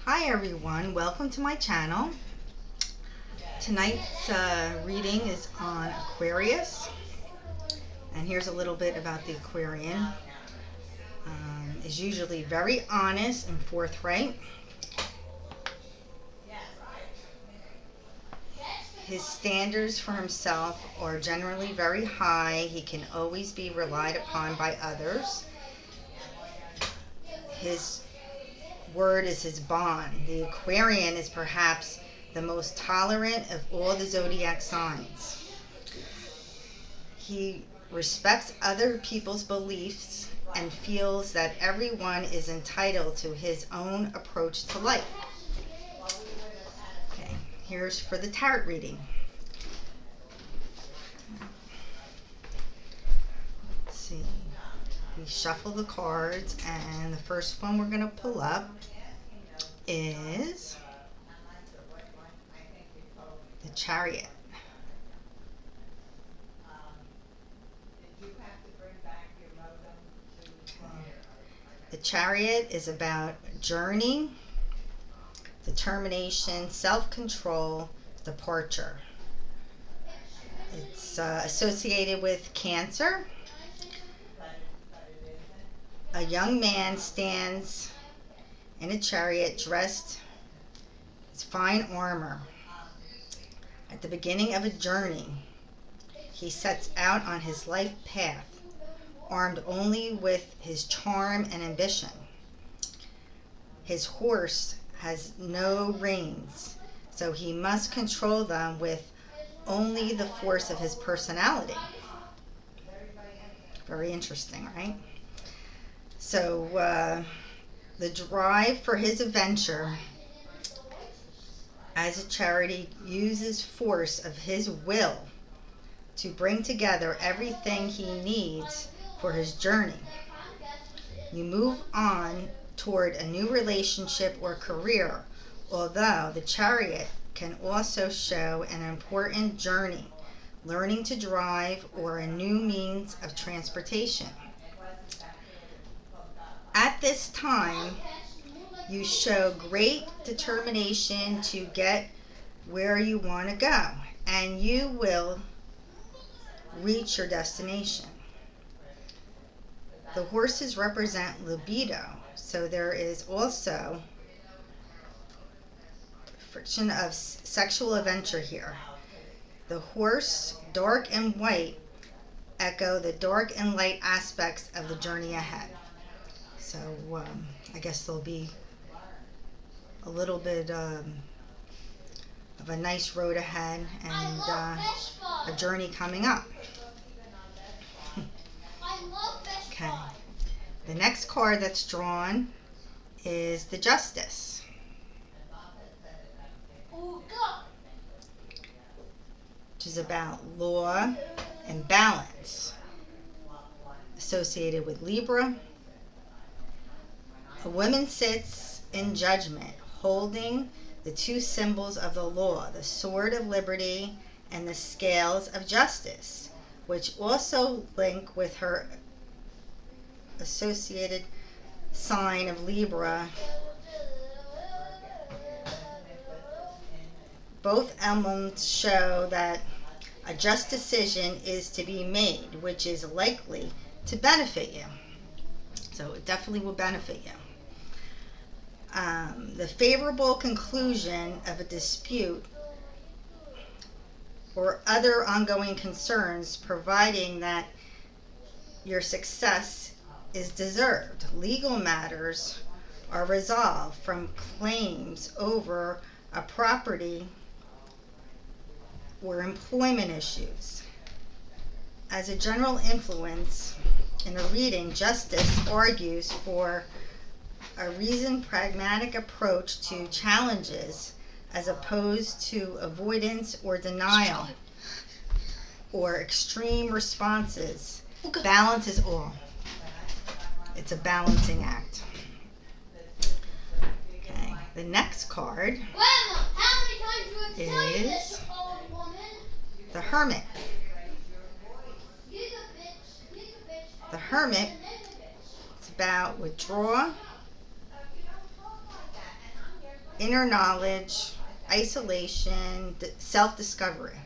Hi everyone, welcome to my channel. Tonight's reading is on Aquarius, and here's a little bit about the Aquarian. Is usually very honest and forthright. His standards for himself are generally very high. He can always be relied upon by others. His word is his bond. The Aquarian is perhaps the most tolerant of all the zodiac signs. He respects other people's beliefs and feels that everyone is entitled to his own approach to life. Okay, here's for the tarot reading. Let's see. We shuffle the cards, and the first one we're going to pull up is the Chariot. The Chariot is about journey, determination, self-control, departure. It's associated with Cancer. A young man stands in a chariot dressed in fine armor. At the beginning of a journey, he sets out on his life path, armed only with his charm and ambition. His horse has no reins, so he must control them with only the force of his personality. Very interesting, right? So the drive for his adventure as a chariot uses force of his will to bring together everything he needs for his journey. You move on toward a new relationship or career, although the Chariot can also show an important journey, learning to drive, or a new means of transportation. At this time, you show great determination to get where you want to go, and you will reach your destination. The horses represent libido, so there is also friction of sexual adventure here. The horse, dark and white, echo the dark and light aspects of the journey ahead. So I guess there'll be a little bit of a nice road ahead and a journey coming up. Okay. The next card that's drawn is the Justice. Which is about law and balance, associated with Libra. A woman sits in judgment, holding the two symbols of the law, the sword of liberty and the scales of justice, which also link with her associated sign of Libra. Both emblems show that a just decision is to be made, which is likely to benefit you. So it definitely will benefit you. The favorable conclusion of a dispute or other ongoing concerns, providing that your success is deserved. Legal matters are resolved from claims over a property or employment issues. As a general influence in a reading, Justice argues for a reasoned, pragmatic approach to challenges as opposed to avoidance or denial or extreme responses. Balance is all. It's a balancing act. Okay, the next card is the Hermit. The Hermit is about withdrawal, inner knowledge, isolation, self-discovery.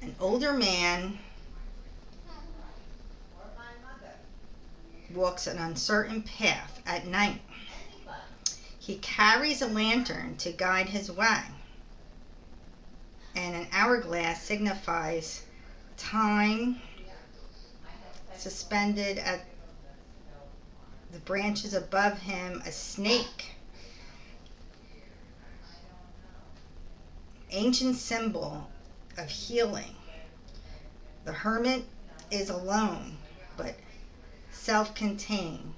An older man walks an uncertain path at night. He carries a lantern to guide his way, and an hourglass signifies time suspended at the branches above him. A snake, ancient symbol of healing. The hermit is alone, but self-contained,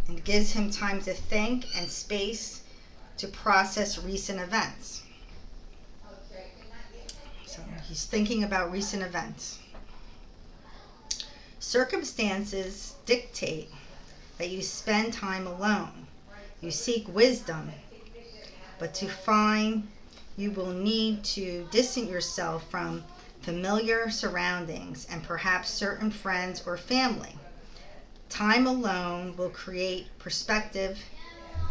and gives him time to think and space to process recent events. So he's thinking about recent events. Circumstances dictate that you spend time alone. You seek wisdom, but to find you will need to distance yourself from familiar surroundings and perhaps certain friends or family. Time alone will create perspective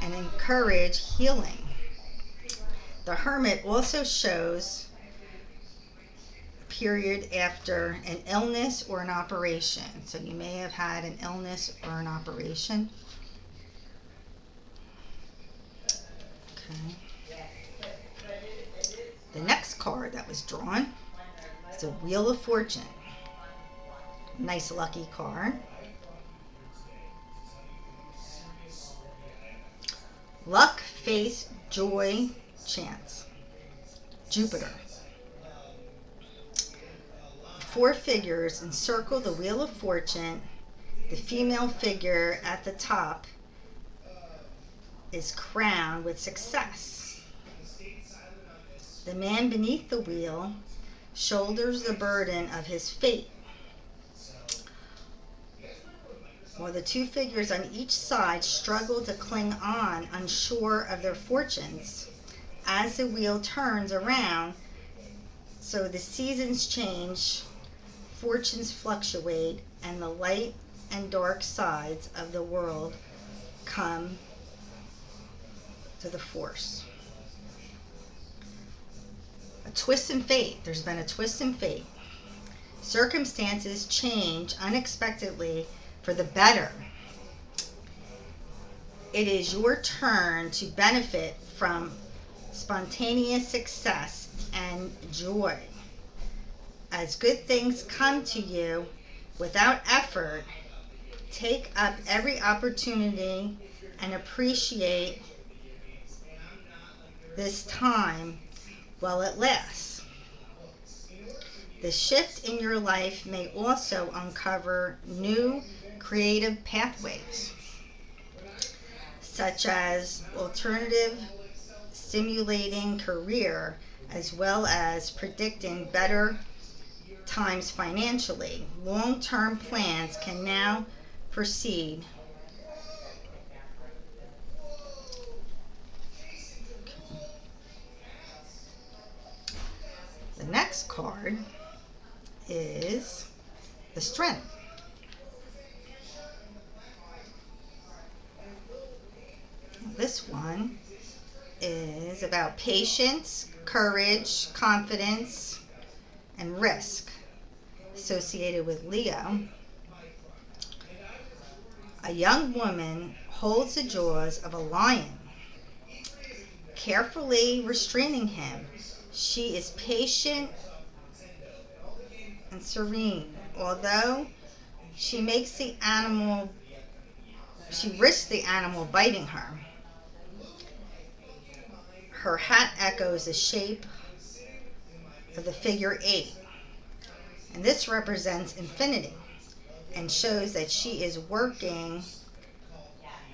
and encourage healing. The hermit also shows a period after an illness or an operation. So you may have had an illness or an operation. Okay. The next card that was drawn is a Wheel of Fortune. Nice lucky card. Luck, faith, joy, chance. Jupiter. 4 figures encircle the Wheel of Fortune. The female figure at the top is crowned with success. The man beneath the wheel shoulders the burden of his fate, while the 2 figures on each side struggle to cling on, unsure of their fortunes. As the wheel turns around, so the seasons change, fortunes fluctuate, and the light and dark sides of the world come to the force. A twist in fate. There's been a twist in fate. Circumstances change unexpectedly for the better. It is your turn to benefit from spontaneous success and joy. As good things come to you without effort, take up every opportunity and appreciate this time while it lasts. The shift in your life may also uncover new creative pathways, such as alternative stimulating career, as well as predicting better times financially. Long-term plans can now proceed. The next card is the Strength. This one is about patience, courage, confidence, and risk, associated with Leo. A young woman holds the jaws of a lion, carefully restraining him. She is patient and serene, although she risks the animal biting her. Her hat echoes the shape of the figure 8, and this represents infinity and shows that she is working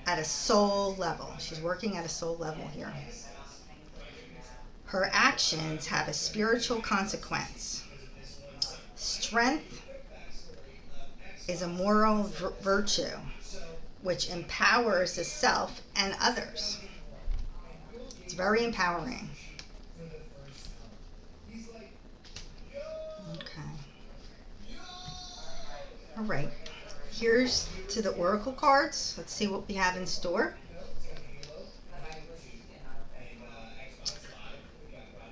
at a soul level. She's working at a soul level here. Her actions have a spiritual consequence. Strength is a moral virtue which empowers the self and others. It's very empowering. Okay. All right. Here's to the oracle cards. Let's see what we have in store.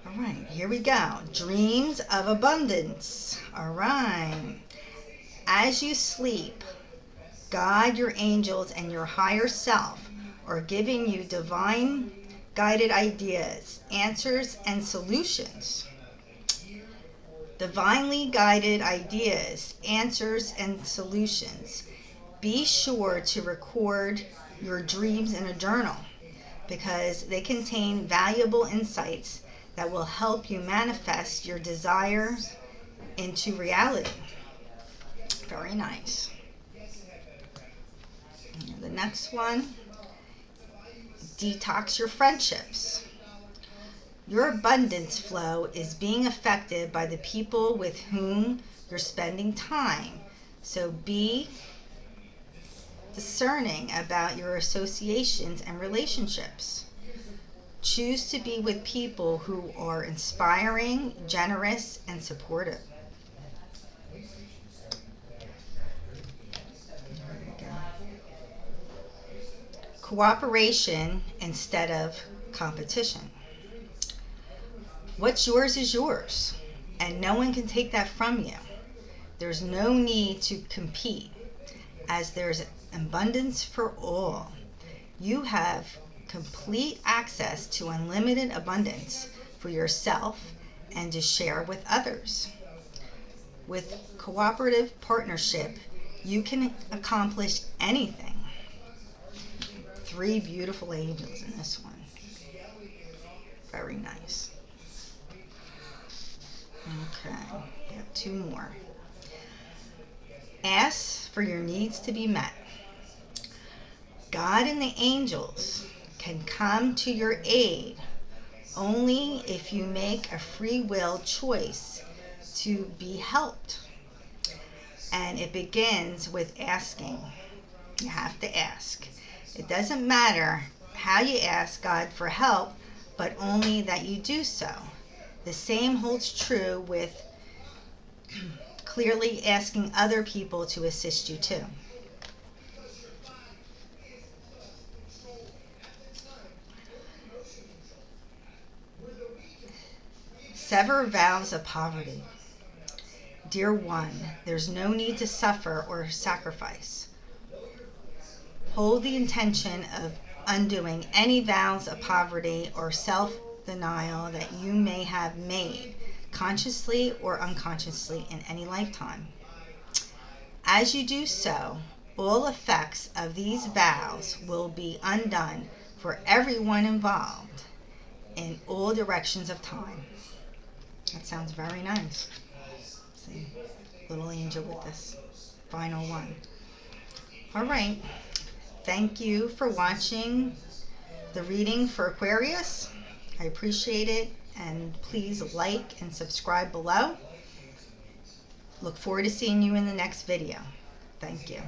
All right, here we go. Dreams of abundance. All right. As you sleep, God, your angels, and your higher self are giving you divine guided ideas, answers, and solutions. Divinely guided ideas, answers, and solutions. Be sure to record your dreams in a journal because they contain valuable insights that will help you manifest your desires into reality. Very nice. And the next one, detox your friendships. Your abundance flow is being affected by the people with whom you're spending time. So be discerning about your associations and relationships. Choose to be with people who are inspiring, generous, and supportive. There we go. Cooperation instead of competition. What's yours is yours, and no one can take that from you. There's no need to compete, as there's abundance for all. You have complete access to unlimited abundance for yourself and to share with others. With cooperative partnership, you can accomplish anything. 3 beautiful angels in this one. Very nice. Okay, we have 2 more. Ask for your needs to be met. God and the angels can come to your aid only if you make a free will choice to be helped. And it begins with asking. You have to ask. It doesn't matter how you ask God for help, but only that you do so. The same holds true with clearly asking other people to assist you too. Sever vows of poverty. Dear one, there's no need to suffer or sacrifice. Hold the intention of undoing any vows of poverty or self-denial that you may have made, consciously or unconsciously, in any lifetime. As you do so, all effects of these vows will be undone for everyone involved in all directions of time. That sounds very nice. See, little angel with this final one. All right. Thank you for watching the reading for Aquarius. I appreciate it, and please like and subscribe below. Look forward to seeing you in the next video. Thank you.